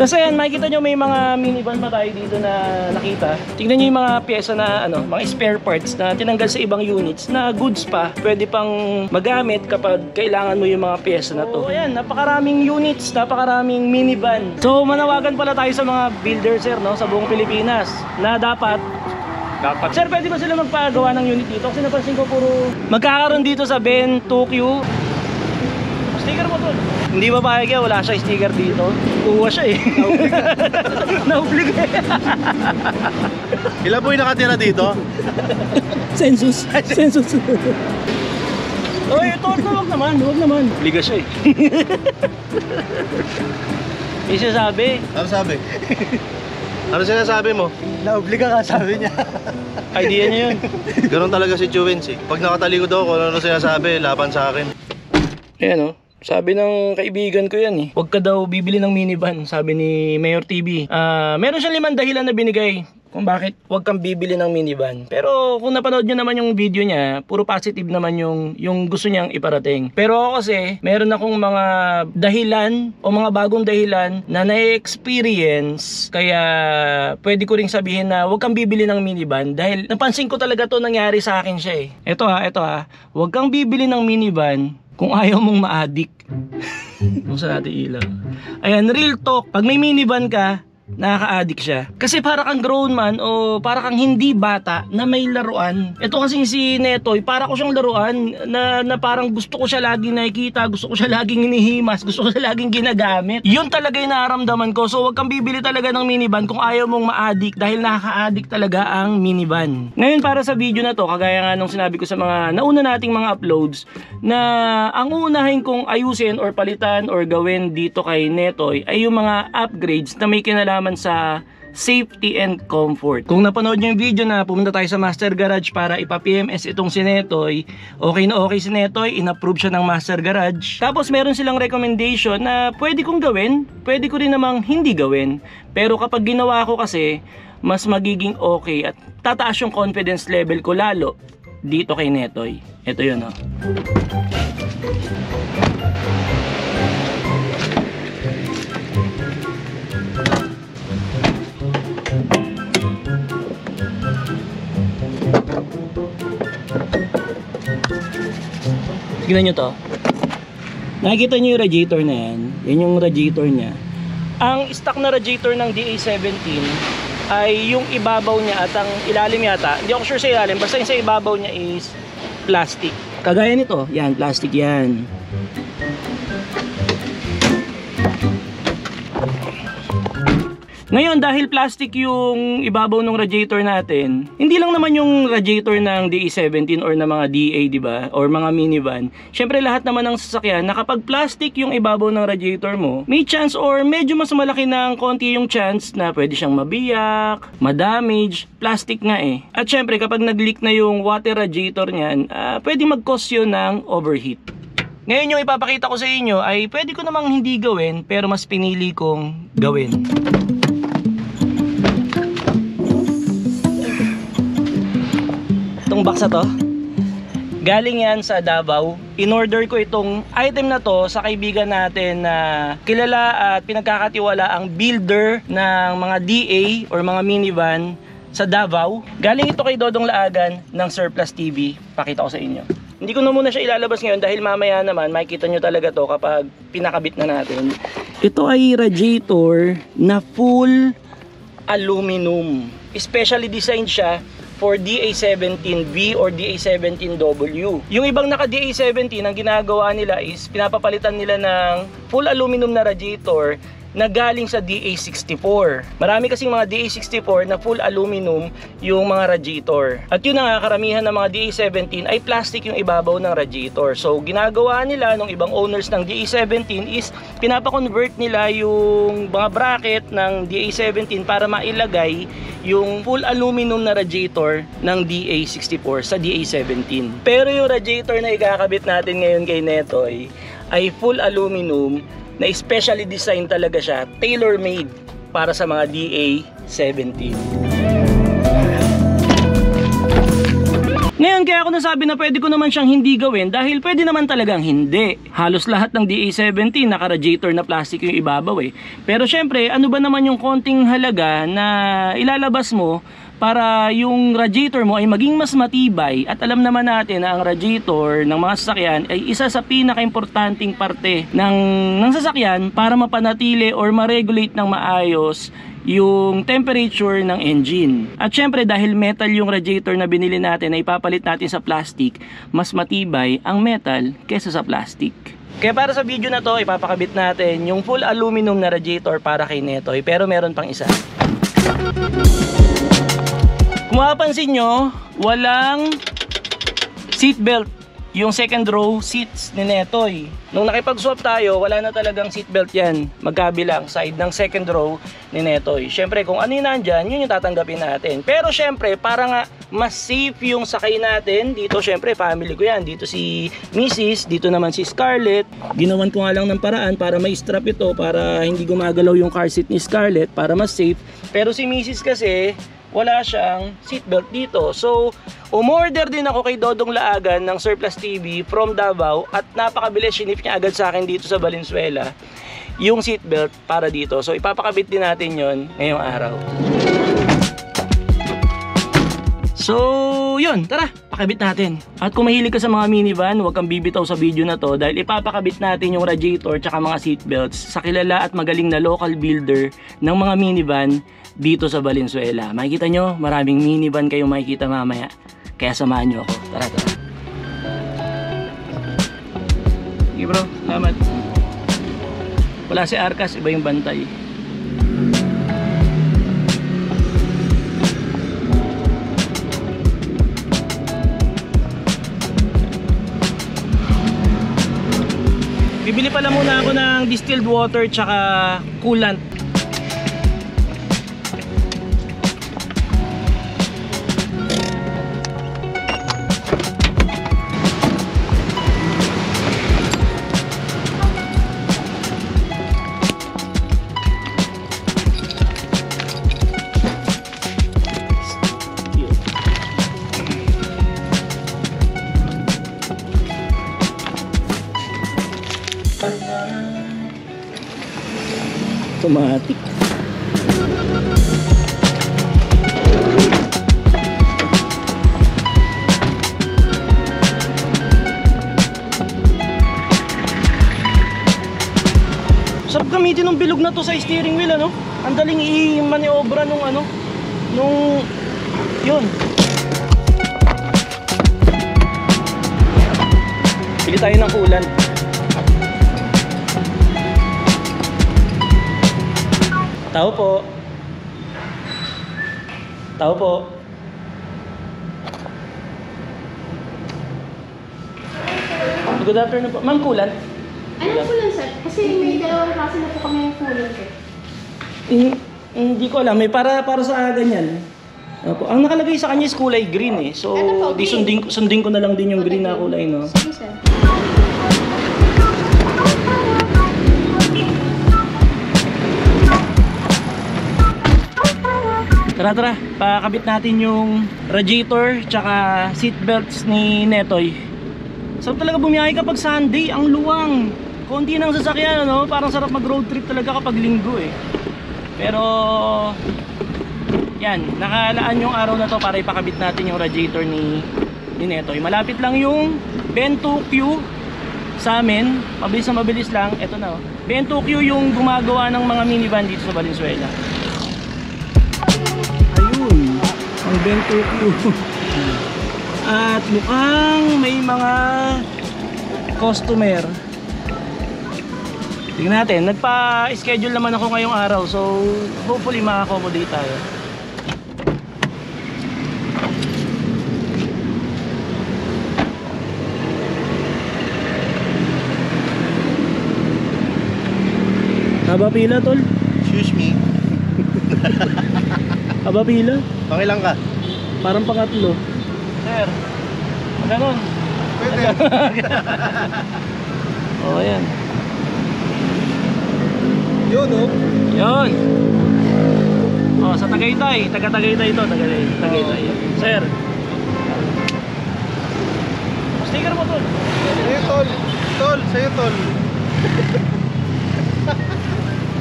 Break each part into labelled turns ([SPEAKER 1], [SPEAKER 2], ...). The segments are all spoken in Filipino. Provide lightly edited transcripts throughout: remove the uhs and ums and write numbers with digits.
[SPEAKER 1] Tapos ayan, makikita nyo may mga minivan pa tayo dito na nakita. Tignan nyo yung mga pyesa na ano, mga spare parts na tinanggal sa ibang units na goods pa. Pwede pang magamit kapag kailangan mo yung mga pyesa na to. So ayan, napakaraming units, napakaraming minivan. So manawagan pala tayo sa mga builder sir, no, sa buong Pilipinas na dapat sir, pwede ba sila magpagawa ng unit dito? Kasi napansin ko puro magkakaroon dito sa Ben 2Q. Sticker mo to. Hindi ba payag, wala siya sticker dito. Kuha siya eh. Naublig eh.
[SPEAKER 2] Ilan po yung nakatira dito?
[SPEAKER 1] Census. Census. Oy, ito huwag naman. Huwag naman. Obliga siya eh. May sinasabi.
[SPEAKER 2] Ano sabi? Ano sinasabi mo?
[SPEAKER 3] Naobliga ka, sabi niya.
[SPEAKER 1] Idea niya yun.
[SPEAKER 2] Ganon talaga si Chewins eh. Pag nakatalikod ako, kung ano sinasabi, laban sa akin.
[SPEAKER 1] Ayan o. Sabi ng kaibigan ko yan eh. Huwag ka daw bibili ng minivan, sabi ni Mayor TV. Meron siyang 5 dahilan na binigay kung bakit huwag kang bibili ng minivan. Pero kung napanood nyo naman yung video niya, puro positive naman yung gusto niyang iparating. Pero ako kasi, meron akong mga dahilan o mga bagong dahilan na na-experience. Kaya pwede ko ring sabihin na huwag kang bibili ng minivan. Dahil napansin ko talaga to nangyari sa akin siya eh. Ito ha. Huwag kang bibili ng minivan kung ayaw mong ma-addict. Kung saan natin ilaw. Ayan, real talk. Pag may minivan ka, nakaka-addict siya. Kasi para kang grown man o para kang hindi bata na may laruan. Ito kasing si Netoy, para ko siyang laruan na parang gusto ko siya laging nakikita, gusto ko siya laging inihimas, gusto ko siya laging ginagamit. Yun talaga yung nararamdaman ko. So wag kang bibili talaga ng minivan kung ayaw mong ma-addict dahil nakaka-addict talaga ang minivan. Ngayon para sa video na to, kagaya nga nung sinabi ko sa mga nauna nating mga uploads, na ang uunahin kong ayusin or palitan or gawin dito kay Netoy ay yung mga upgrades na may kinalaman sa safety and comfort. Kung napanood nyo yung video na pumunta tayo sa Master Garage para ipa-PMS itong si Netoy, okay na okay si Netoy, in-approve siya ng Master Garage. Tapos meron silang recommendation na pwede kong gawin, pwede ko rin namang hindi gawin. Pero kapag ginawa ko kasi, mas magiging okay at tataas yung confidence level ko lalo dito kay Netoy. Ito yun oh. Tignan nyo to. Nakikita nyo yung radiator na yan. Yan yung radiator niya. Ang stock na radiator ng DA17 ay yung ibabaw niya at ang ilalim yata, hindi ako sure sa ilalim, basta yung sa ibabaw niya is plastic. Kagaya nito, yan, plastic yan. Ngayon, dahil plastic yung ibabaw ng radiator natin, hindi lang naman yung radiator ng DA17 or ng mga DA, di ba? Or mga minivan. Syempre, lahat naman ng sasakyan na kapag plastic yung ibabaw ng radiator mo, may chance or medyo mas malaki ng konti yung chance na pwede siyang mabiyak, madamage, plastic nga eh. At syempre, kapag nag-leak na yung water radiator niyan, pwede mag-cause yun ng overheat. Ngayon, yung ipapakita ko sa inyo ay pwede ko namang hindi gawin, pero mas pinili kong gawin. Itong box na to, galing yan sa Davao. In-order ko itong item na to sa kaibigan natin na kilala at pinagkakatiwala ang builder ng mga DA or mga minivan sa Davao. Galing ito kay Dodong Laagan ng Surplus TV. Pakita ko sa inyo. Hindi ko na muna siya ilalabas ngayon dahil mamaya naman makikita nyo talaga to kapag pinakabit na natin. Ito ay radiator na full aluminum. Especially designed siya for DA17V or DA17W. Yung ibang naka DA17, ang ginagawa nila is pinapapalitan nila ng full aluminum na radiator na galing sa DA64. Marami kasing mga DA64 na full aluminum yung mga radiator. At yun nga, karamihan ng mga DA17 ay plastic yung ibabaw ng radiator. So ginagawa nila ng ibang owners ng DA17 is pinapa-convert nila yung mga bracket ng DA17 para mailagay yung full aluminum na radiator ng DA64 sa DA17. Pero yung radiator na ikakabit natin ngayon kay Netoy ay full aluminum na specially designed talaga siya, tailor-made para sa mga DA17. Ngayon, kaya ako nasabi na pwede ko naman siyang hindi gawin dahil pwede naman talagang hindi. Halos lahat ng DA17 naka-radiator na plastic yung ibabaw eh. Pero syempre, ano ba naman yung konting halaga na ilalabas mo para yung radiator mo ay maging mas matibay? At alam naman natin na ang radiator ng mga sasakyan ay isa sa pinaka-importanting parte ng sasakyan para mapanatili or ma-regulate ng maayos yung temperature ng engine. At syempre dahil metal yung radiator na binili natin na ipapalit natin sa plastic, mas matibay ang metal kesa sa plastic. Kaya para sa video na to, ipapakabit natin yung full aluminum na radiator para kay Netoy, pero meron pang isa. Kung mapapansin nyo, walang seatbelt yung second row seats ni Netoy. Nung nakipag-swap tayo, wala na talagang seatbelt yan. Magkabilang side ng second row ni Netoy. Syempre, kung ano yung nandyan, yun yung tatanggapin natin. Pero syempre, para nga mas safe yung sakay natin, dito syempre, family ko yan. Dito si Mrs., dito naman si Scarlett. Ginawan ko nga lang ng paraan para may strap ito, para hindi gumagalaw yung car seat ni Scarlett, para mas safe. Pero si Mrs. kasi, wala siyang seatbelt dito. So, umorder din ako kay Dodong Laagan ng Surplus TV from Davao at napakabilis, sinip niya agad sa akin dito sa Valenzuela yung seatbelt para dito. So, ipapakabit din natin yon ngayong araw. So, yun, tara, pakabit natin. At kung mahilig ka sa mga minivan, huwag kang bibitaw sa video na to dahil ipapakabit natin yung radiator tsaka mga seatbelts sa kilala at magaling na local builder ng mga minivan dito sa Valenzuela. Makikita nyo, maraming minivan kayong makikita mamaya. Kaya samahan nyo ako. Tara, tara. Sige bro, salamat. Wala si Arcas, iba yung bantay. Bibili pala muna ako ng distilled water tsaka coolant. Automatic. Sarap gamitin ng bilog na to sa steering wheel, ano? Ang daling i-maniobra nung ano, nung yun. Pili tayo ng coolant. Tao po. Tao po. Good afternoon po. Ma'am, coolant?
[SPEAKER 4] Ano po lang, sir? Kasi may dalawang klase na po kami ng coolant eh.
[SPEAKER 1] Hindi ko alam. May para sa ganyan. Opo. Ang nakalagay sa kanya is kulay green eh. So,
[SPEAKER 4] Ano po,
[SPEAKER 1] di sundin ko na lang din yung green na kulay, no?
[SPEAKER 4] Sige, sir.
[SPEAKER 1] Tara, tara. Pakabit natin yung radiator tsaka seatbelts ni Netoy. Sarap talaga bumiyahe kapag Sunday. Ang luwang. Konti ng sasakyan, ano? Parang sarap mag road trip talaga kapag linggo eh. Pero yan, nakalaan yung araw na to para ipakabit natin yung radiator ni Netoy. Malapit lang yung Ben2Q sa amin. Mabilis lang. Eto na, oh. Ben2Q yung gumagawa ng mga minivan dito sa Valenzuela. Ayun, ang Ben2Q. At mukhang may mga customer. Tingnan natin, nagpa-schedule naman ako ngayong araw, so hopefully maka-accommodate tayo. Haba pila, tol?
[SPEAKER 2] Excuse me.
[SPEAKER 1] Haba pila?
[SPEAKER 2] Pangilang ka?
[SPEAKER 1] Parang pangatlo. Sir, ganon.
[SPEAKER 2] Pwede.
[SPEAKER 1] Oo, yan.
[SPEAKER 2] Yun, oh.
[SPEAKER 1] Yun. Oh, sa Tagaytay. Taga-Tagaytay ito. Tagaytay. Sir. Sticker mo, tol.
[SPEAKER 2] Sa'yo, tol. Tol, sa'yo, tol.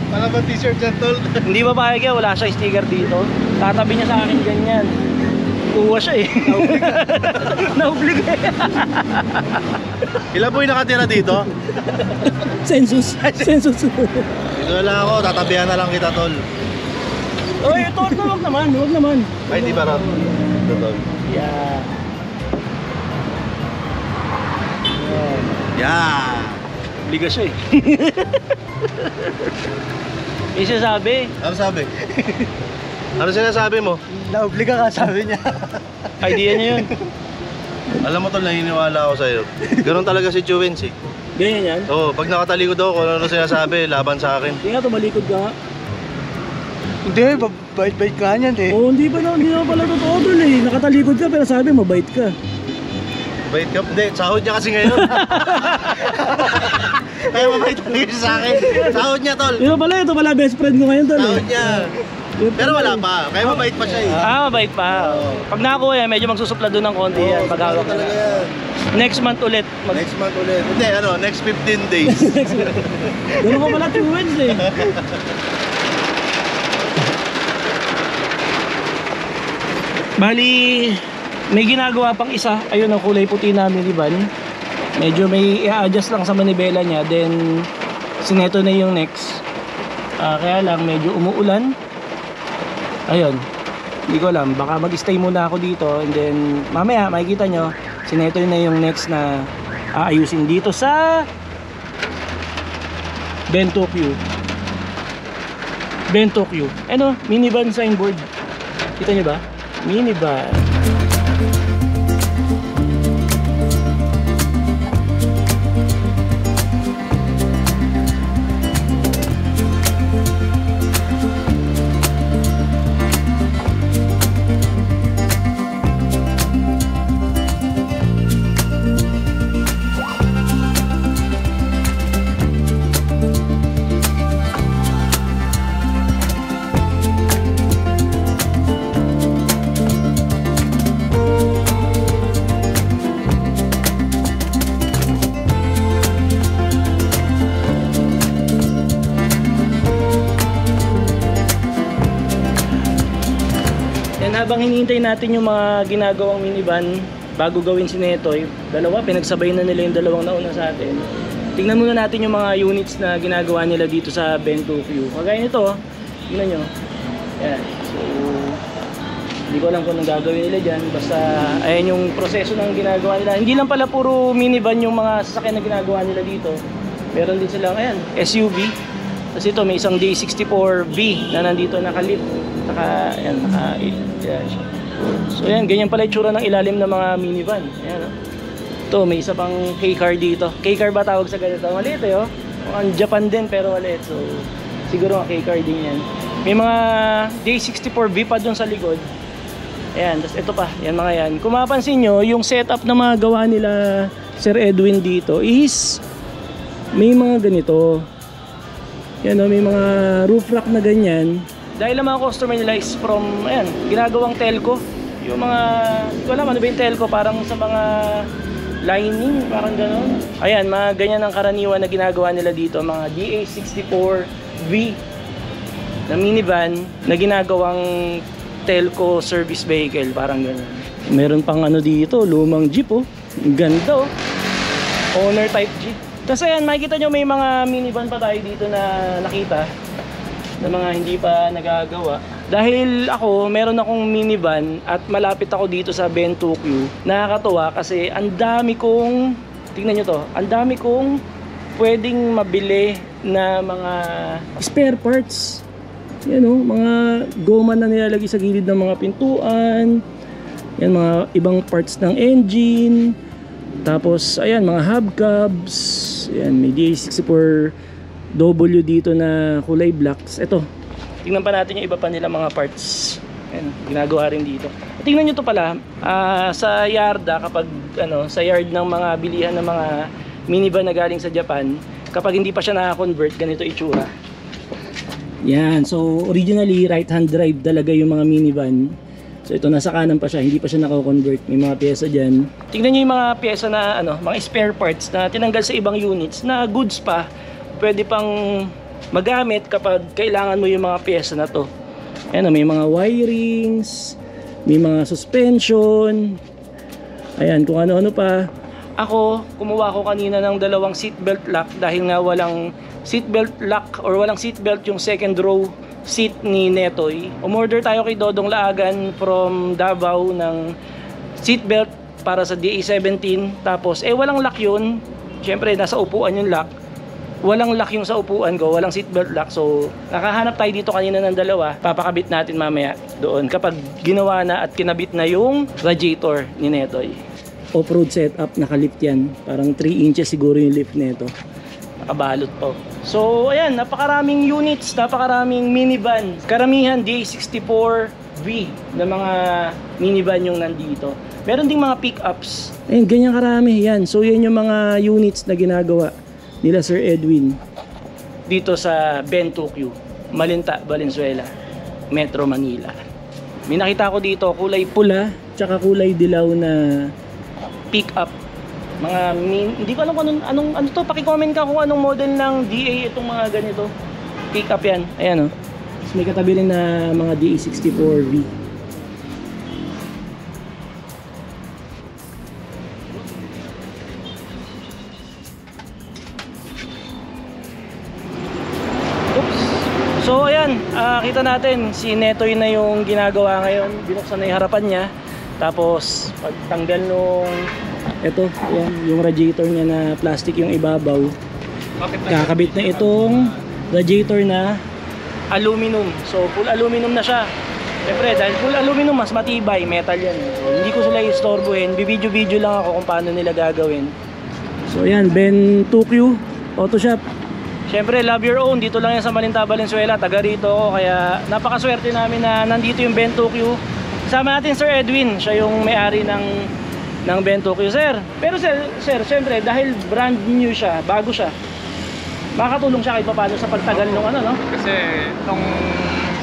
[SPEAKER 2] Wala ba t-shirt dyan, tol?
[SPEAKER 1] Hindi ba payag yan? Wala siya sticker dito. Tatabi niya sa akin ganyan. Kuha siya eh. Naublig eh.
[SPEAKER 2] Ilan po yung nakatira dito?
[SPEAKER 1] Census. Census.
[SPEAKER 2] Dito na lang ako, tatabihan na lang kita, tol.
[SPEAKER 1] Oy, tol, huwag naman. Huwag naman.
[SPEAKER 2] Ay, di ba, Ron? Ito, tol.
[SPEAKER 1] Yeah.
[SPEAKER 2] Yeah!
[SPEAKER 1] Liga siya eh. May sinasabi.
[SPEAKER 2] Ano sabi? Ano sinasabi mo?
[SPEAKER 3] Naobliga ka, sabi niya.
[SPEAKER 1] Idea niya yun.
[SPEAKER 2] Alam mo, tol, naniniwala ako sa'yo. Ganun talaga si Chewins eh.
[SPEAKER 1] Ganyan yan.
[SPEAKER 2] Oo, pag nakatalikod ako, kung ano sinasabi, laban sa akin.
[SPEAKER 1] Hindi nga, tumalikod ka nga.
[SPEAKER 3] Hindi, bait-bait ka niyan eh.
[SPEAKER 1] Oo, hindi na pala totoo dun eh. Nakatalikod ka pero sabi mabait ka.
[SPEAKER 2] Bait ka? Hindi, sahod niya kasi ngayon. Kaya mabait talaga siya sa akin. Sahod niya, tol.
[SPEAKER 1] Ito pala best friend ko ngayon tol eh.
[SPEAKER 2] Sahod niya. Pero wala pa. Kaya mabait pa siya eh.
[SPEAKER 1] Mabait pa. Pag nakakuha yan, medyo magsusupla doon ng konti yan. Paghawak na.
[SPEAKER 2] talaga yan.
[SPEAKER 1] Next month ulit.
[SPEAKER 2] Next month ulit. Hindi, next 15 days.
[SPEAKER 1] Ganun ko pala 2 wins eh. Bali, may ginagawa pang isa. Ayun ang kulay puti namin ni Van. Medyo may i-adjust lang sa manibela niya. Then, sineto na yung next. Kaya lang, medyo umuulan. Ayun. Hindi ko alam. Baka mag-stay muna ako dito. And then, mamaya, makikita nyo, sineto na yung next na aayusin dito sa Bento Q. Bento Q. Ano? Minivan signboard. Kita nyo ba? Minivan. Habang hinihintay natin yung mga ginagawang minivan bago gawin si Netoy, dalawa, pinagsabay na nila yung dalawang nauna sa atin. Tingnan muna natin yung mga units na ginagawa nila dito sa Bento Q. Kagaya nito, tingnan nyo. Yan. So, hindi ko alam kung anong gagawin nila dyan. Basta, ayan yung proseso ng ginagawa nila. Hindi lang pala puro minivan yung mga sasakyan na ginagawa nila dito. Meron din silang, ayan, SUV. Tapos ito, may isang D64V na nandito nakalip. Ayan. So yan, ganyan pala itsura ng ilalim ng mga minivan. Ayan, oh. Ito, may isa pang K-car dito. K-car ba tawag sa ganito? Maliit eh, oh. Mukhang Japan din pero maliit. So, siguro nga K-car din yan. May mga D64V pa dun sa likod. Ayan, tapos ito pa. Yan mga yan. Kung mapapansin nyo, yung setup na mga gawa nila Sir Edwin dito is may mga ganito. Yan, oh, may mga roof rack na ganyan. Dahil ang mga customer nila is from, ayan, ginagawang telco. Yung mga, hindi ko alam ano ba yung telco, parang sa mga lining, parang gano'n. Ayan, mga ganyan ang karaniwan na ginagawa nila dito, mga DA64V na minivan na ginagawang telco service vehicle, parang gano'n. Meron pang ano dito, lumang jeep oh. Ganda oh. Owner type jeep. Tapos ayan, makikita nyo may mga minivan pa tayo dito na nakita na mga hindi pa nagagawa. Dahil ako, meron akong minivan at malapit ako dito sa Bento Q. Nakakatuwa kasi ang dami kong, tingnan nyo to, ang dami kong pwedeng mabili na mga spare parts. Yan o, mga goma na nilalagay sa gilid ng mga pintuan. Yan, mga ibang parts ng engine. Tapos, ayan, mga hubcaps. Yan, may DA64W dito na kulay blacks. Ito, tingnan pa natin yung iba pa nila mga parts. Ayan, ginagawa rin dito. Tingnan nyo to pala, sa yarda, kapag sa yard ng mga bilihan ng mga minivan na galing sa Japan, kapag hindi pa siya naka-convert, ganito itsura. Yan, so originally right hand drive talaga yung mga minivan. So ito, nasa kanan pa siya, hindi pa siya nako-convert. May mga pyesa dyan. Tingnan nyo yung mga pyesa na mga spare parts na tinanggal sa ibang units na goods pa. Pwede pang magamit kapag kailangan mo yung mga pyesa na to. Ayan, may mga wirings, may mga suspension. Ayan, kung ano-ano pa. Ako, kumuha ko kanina ng dalawang seatbelt lock dahil nga walang seatbelt lock or walang seatbelt yung second row seat ni Netoy. Umorder tayo kay Dodong Laagan from Davao ng seatbelt para sa DA17. Tapos walang lock yun. Syempre nasa upuan yung lock. Walang lock yung sa upuan ko, walang seatbelt lock. So nakahanap tayo dito kanina ng dalawa. Papakabit natin mamaya doon kapag ginawa na at kinabit na yung radiator ni Netoy. Off-road setup, nakalip yan. Parang 3 inches siguro yung lift nito. Nakabalot po. So ayan, napakaraming units, napakaraming minivan. Karamihan DA64V na mga minivan yung nandito. Meron ding mga pickups. Ayun, ganyan karami yan. So yan yung mga units na ginagawa nila Sir Edwin dito sa Ben Tokyo, Malinta, Valenzuela, Metro Manila. May nakita ko dito kulay pula tsaka kulay dilaw na pickup. Mga hindi ko alam kung ano to, paki-comment ka kung anong model ng DA itong mga ganito. Pickup yan. Ayan oh. Tapos may katabi rin na mga DA64V. Oops. So ayan, kita natin si Netoy na yung ginagawa ngayon. Binuksan na yung harapan niya. Tapos pagtanggal nung ito, yan, yung radiator niya na plastic yung ibabaw. Kakabit na itong radiator na aluminum. So full aluminum na siya. Siyempre dahil full aluminum mas matibay, metal yan. So, hindi ko sila istorbohin. Bibidyo-video lang ako kung paano nila gagawin. So yan, Ben Tokyo Auto Shop. Siyempre love your own. Dito lang yan sa Malinta, Valenzuela. Taga rito ako. Kaya napakaswerte namin na nandito yung Ben Tokyo. Kasama natin Sir Edwin. Siya yung may-ari ng Ben Tokyo, sir. Pero sir, syempre dahil brand new siya, bago siya, makakatulong siya kahit paano sa pagtagal nung no?
[SPEAKER 5] Kasi nung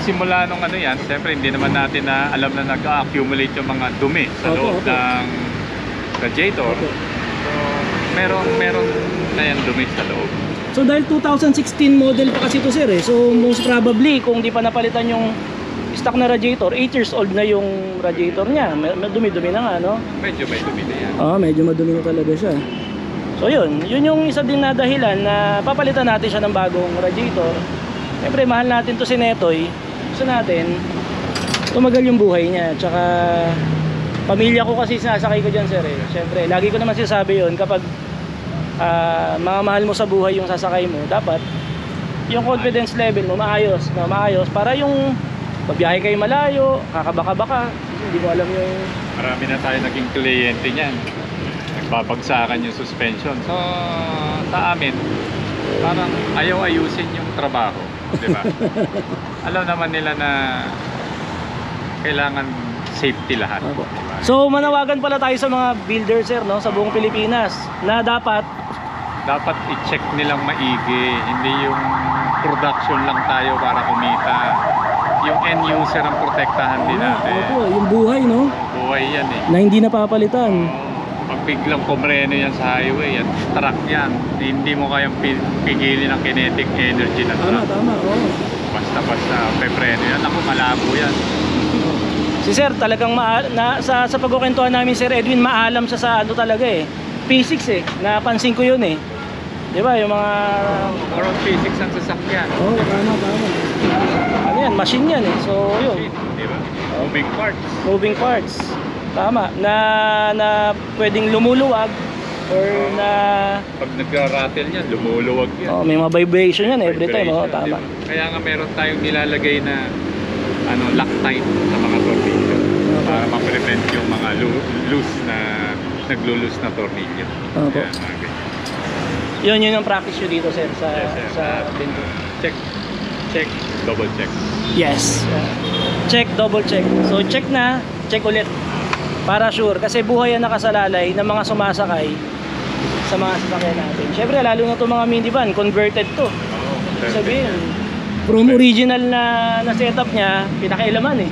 [SPEAKER 5] simula nung yan, syempre hindi naman natin na alam na nag-accumulate yung mga dumi sa loob ng radiator. So, meron na yan dumi sa loob.
[SPEAKER 1] So dahil 2016 model pa kasi ito, sir So most probably kung di pa napalitan yung stock na radiator, 8 years old na yung radiator niya. Dumi-dumi na nga, no?
[SPEAKER 5] Medyo may dumi na yan.
[SPEAKER 1] Medyo madumi na talaga siya. So yun yung isa din na dahilan na papalitan natin siya ng bagong radiator. Siyempre mahal natin to si Netoy. Gusto natin tumagal yung buhay niya. Tsaka pamilya ko kasi sinasakay ko dyan, sir Siyempre, lagi ko naman sinasabi yun kapag mga mahal mo sa buhay yung sasakay mo, dapat yung confidence level mo maayos para yung pagbiyahe kayo malayo, kakabaka-baka, hindi mo alam yung...
[SPEAKER 5] Marami na tayo naging kliyente niyan. Nagbabagsakan yung suspension. So, sa amin, parang ayaw ayusin yung trabaho. Di ba? Alam naman nila na kailangan safety lahat. Diba?
[SPEAKER 1] So, manawagan pala tayo sa mga builder, sir, no? Sa buong Pilipinas, na dapat
[SPEAKER 5] i-check nilang maigi. Hindi yung production lang tayo para kumita. Yung end user ang protektahan din natin.
[SPEAKER 1] Yung buhay, no?
[SPEAKER 5] Buhay yan
[SPEAKER 1] na hindi napapalitan.
[SPEAKER 5] Pag biglang kumreno yan sa highway, yan, truck yan, hindi mo kayang pigilin ang kinetic energy na truck.
[SPEAKER 1] Tama,
[SPEAKER 5] Basta pepreno yan, ako malabo yan.
[SPEAKER 1] Si sir talagang sa pagkukwentuhan namin, Sir Edwin, maalam siya sa talaga physics napansin ko yun di ba yung mga
[SPEAKER 5] around physics ang sasakyan.
[SPEAKER 1] Tama. Ano yan, machine yan so yun,
[SPEAKER 5] di ba? Moving parts. Tama, na pwedeng lumuluwag or na pag nagra-rattle yan, lumuluwag yan.
[SPEAKER 1] may mga vibration yan every time. Tama.
[SPEAKER 5] Diba? Kaya nga meron tayong nilalagay na Loctite sa mga tornilyo para ma-prevent yung mga naglo-loose na tornilyo.
[SPEAKER 1] Yun ang practice nyo dito, sir, sa Bento.
[SPEAKER 5] Check, double check.
[SPEAKER 1] Yes. Check, double check. So check ulit para sure, kasi buhay ang nakasalalay ng mga sumasakay sa mga sasakyan natin. Syempre lalo na itong mga minivan, converted to. Sabihin, from original na setup niya, pinakailaman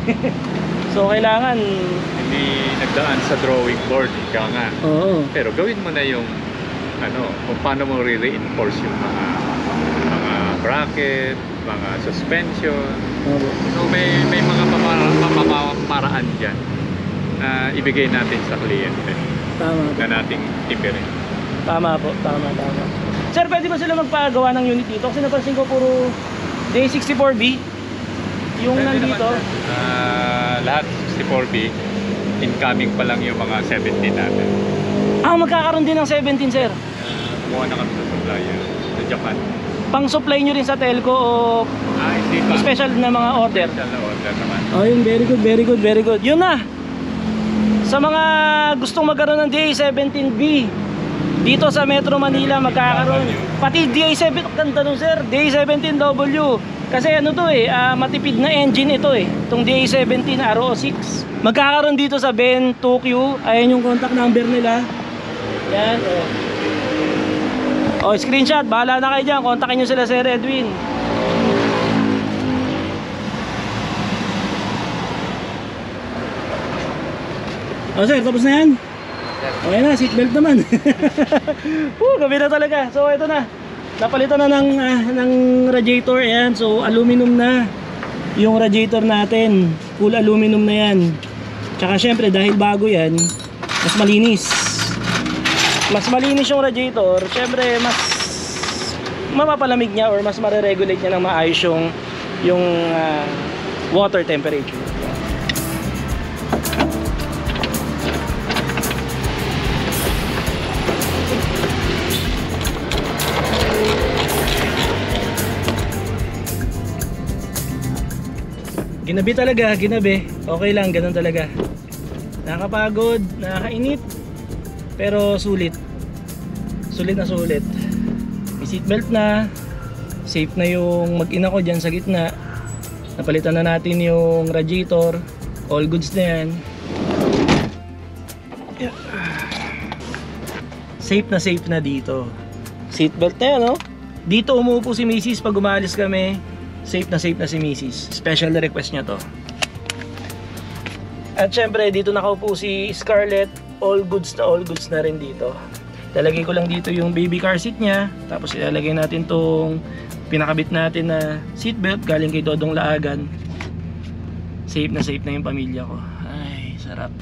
[SPEAKER 1] So kailangan,
[SPEAKER 5] Hindi nagdaan sa drawing board, ika nga.
[SPEAKER 1] oo.
[SPEAKER 5] Pero gawin mo na yung kung paano mo re-reinforce yung mga bracket, mga suspension.
[SPEAKER 1] Opo.
[SPEAKER 5] So may mga pamamaraan dyan na ibigay natin sa kliyente
[SPEAKER 1] Tama po.
[SPEAKER 5] na nating tipirin.
[SPEAKER 1] Tama po, tama. Sir, pwede ba sila magpagawa ng unit dito? Kasi napansin ko puro J64B yung
[SPEAKER 5] Pwede
[SPEAKER 1] nandito.
[SPEAKER 5] naman, sir. Lahat 64B, incoming pa lang yung mga 17 natin.
[SPEAKER 1] Magkakaroon din ng 17, sir.
[SPEAKER 5] Kumuha na kami sa supplier sa Japan.
[SPEAKER 1] Pang supply nyo rin sa telco o
[SPEAKER 5] Hindi pa.
[SPEAKER 1] special na mga order?
[SPEAKER 5] Special na order naman.
[SPEAKER 1] Oh, yun, very good. Yun na. Sa mga gustong magkaroon ng DA17B dito sa Metro Manila, magkakaroon. Pati DA7, ganda nun sir, DA17W. Kasi ano to matipid na engine ito itong DA17 RO6. Magkakaroon dito sa Ben 2Q. Ayan yung contact number nila. Yan, screenshot, bahala na kayo dyan. Kontakin nyo sila, Sir Edwin. Sir, tapos na yan? Okay na, seatbelt naman. Gabi na talaga. So ito na, napalitan na ng radiator. Ayan, so aluminum na yung radiator natin. Full aluminum na yan. Tsaka syempre dahil bago yan, mas malinis. Mas malinis yung radiator. Syempre mas mapapalamig niya or mas mareregulate niya ng maayos yung water temperature. Ginabi talaga, ginabi. Okay lang, ganun talaga. Nakakapagod, nakakainit. Pero sulit. Sulit na sulit. May seatbelt na. Safe na yung mag-ina ko dyan sa gitna. Napalitan na natin yung radiator. All goods na yan. Safe na dito. Seatbelt na yan, no? Dito umuupo si Mrs. pag umalis kami. Safe na si Mrs. Special request niya to. At syempre dito nakaupo si Scarlett. All goods na rin dito. Lalagay ko lang dito yung baby car seat niya. Tapos ilalagay natin tong pinakabit natin na seatbelt galing kay Dodong Laagan. Safe na yung pamilya ko. Ay, sarap.